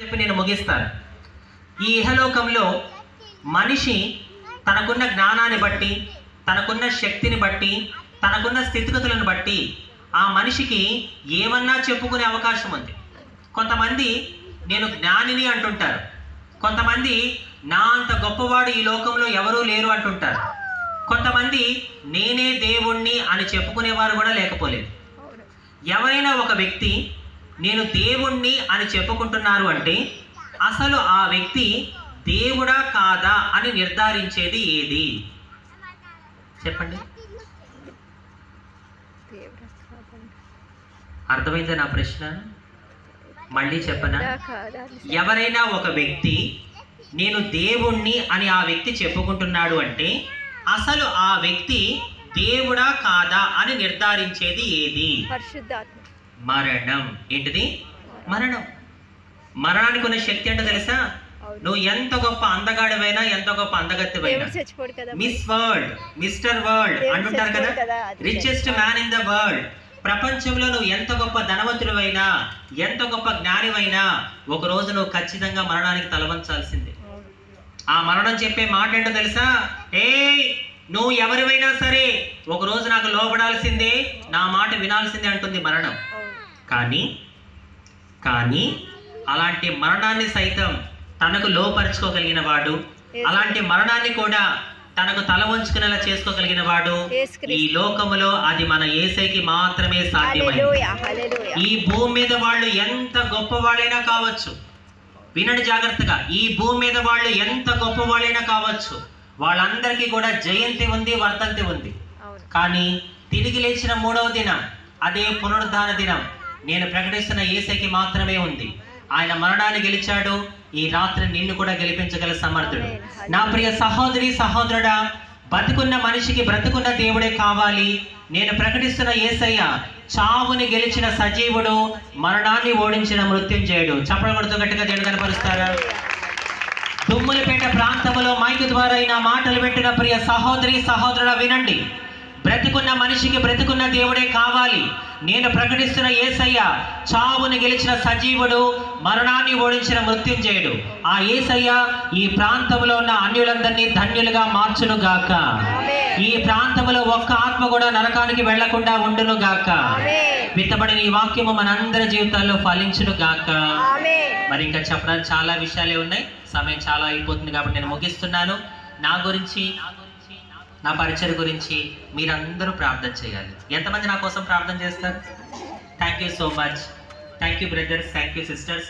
చెప్పి నేను ముగిస్తాను. ఈ ఇహలోకంలో మనిషి తనకున్న జ్ఞానాన్ని బట్టి, తనకున్న శక్తిని బట్టి, తనకున్న స్థితిగతులను బట్టి ఆ మనిషికి ఏమన్నా చెప్పుకునే అవకాశం ఉంది. కొంతమంది నేను జ్ఞానిని అంటుంటారు, కొంతమంది నా అంత గొప్పవాడు ఈ లోకంలో ఎవరూ లేరు అంటుంటారు, కొంతమంది నేనే దేవుణ్ణి అని చెప్పుకునేవారు కూడా లేకపోలేదు. ఎవరైనా ఒక వ్యక్తి నేను దేవుణ్ణి అని చెప్పుకుంటున్నారు అంటే అసలు ఆ వ్యక్తి దేవుడా కాదా అని నిర్ధారించేది ఏది? చెప్పండి. అర్థమైందా నా ప్రశ్న? మళ్ళీ చెప్పనా? ఎవరైనా ఒక వ్యక్తి నేను దేవుణ్ణి అని ఆ వ్యక్తి చెప్పుకుంటున్నాడు అంటే అసలు ఆ వ్యక్తి దేవుడా కాదా అని నిర్ధారించేది ఏది? మరణం. ఏంటిది? మరణం. మరణానికి ఉన్న శక్తి ఏంటో తెలుసా? నువ్వు ఎంత గొప్ప అందగాడివైనా, ఎంత గొప్ప అందగత్తెవైనా, మిస్ వరల్డ్, మిస్టర్ వరల్డ్ అంటుంటారు కదా, richest man in the world, ప్రపంచంలో నువ్వు ఎంత గొప్ప ధనవంతుడివైనా, ఎంత గొప్ప జ్ఞానివైనా ఒక రోజు నువ్వు ఖచ్చితంగా మరణానికి తలవంచాల్సిందే. ఆ మరణం చెప్పే మాట ఏంటో తెలుసా? నువ్వు ఎవరివైనా సరే ఒక రోజు నాకు లోబడాల్సిందే, నా మాట వినాల్సిందే అంటుంది మరణం. కానీ అలాంటి మరణాన్ని సైతం తనకు లోపరుచుకోగలిగిన వాడు, అలాంటి మరణాన్ని కూడా తనకు తల వంచుకునేలా చేసుకోగలిగిన వాడు ఈ లోకములో అది మన యేసయ్యకి మాత్రమే సాధ్యమైంది. ఈ భూమి మీద వాళ్ళు ఎంత గొప్ప వాళ్ళైనా కావచ్చు, వినండి జాగ్రత్తగా, ఈ భూమి మీద వాళ్ళు ఎంత గొప్ప వాళ్ళైనా కావచ్చు, వాళ్ళందరికీ కూడా జయంతి ఉంది, వర్ధంతి ఉంది. కానీ తిరిగి లేచిన 3వ దినం, అదే పునరుద్ధాన దినం, నేను ప్రకటిస్తున్న యేసయ్యకి మాత్రమే ఉంది. ఆయన మరణాన్ని గెలిచాడు, ఈ రాత్రి నిన్ను కూడా గెలిపించగల సమర్థుడు. నా ప్రియ సహోదరి సహోదరుడా, బతుకున్న మనిషికి బ్రతుకున్న దేవుడే కావాలి. నేను ప్రకటిస్తున్న యేసయ్య చావుని గెలిచిన సజీవుడు, మరణాన్ని ఓడించిన మృత్యుంజయుడు. చప్పట్లు కొడుతూ గట్టిగా దేవుడు కనపరుస్తారా? దుమ్ములపేట ప్రాంతంలో మైకు ద్వారా నా మాటలు పెట్టిన ప్రియ సహోదరి సహోదరుడా వినండి. బ్రతుకున్న మనిషికి బ్రతుకున్న దేవుడే కావాలి. నేను ప్రకటిస్తున్న యేసయ్య చావుని గెలిచిన సజీవుడు, మరణాన్ని ఓడించిన మృత్యుంజయుడు. ఆ యేసయ్య ఈ ప్రాంతంలో ఉన్న అన్యులందరినీ ధన్యులుగా మార్చును గాక. ఈ ప్రాంతంలో ఒక్క ఆత్మ కూడా నరకానికి వెళ్లకుండా ఉండును గాక. విత్తబడిన ఈ వాక్యము మనందరి జీవితాల్లో ఫలించును గాక. మరి ఇంకా చెప్పడానికి చాలా విషయాలే ఉన్నాయి, సమయం చాలా అయిపోతుంది కాబట్టి నేను ముగిస్తున్నాను. నా గురించి, నా పరిచయం గురించి మీరందరూ ప్రార్థన చేయాలి. ఎంతమంది నా కోసం ప్రార్థన చేస్తారు? Thank you so much. Thank you brothers, thank you sisters.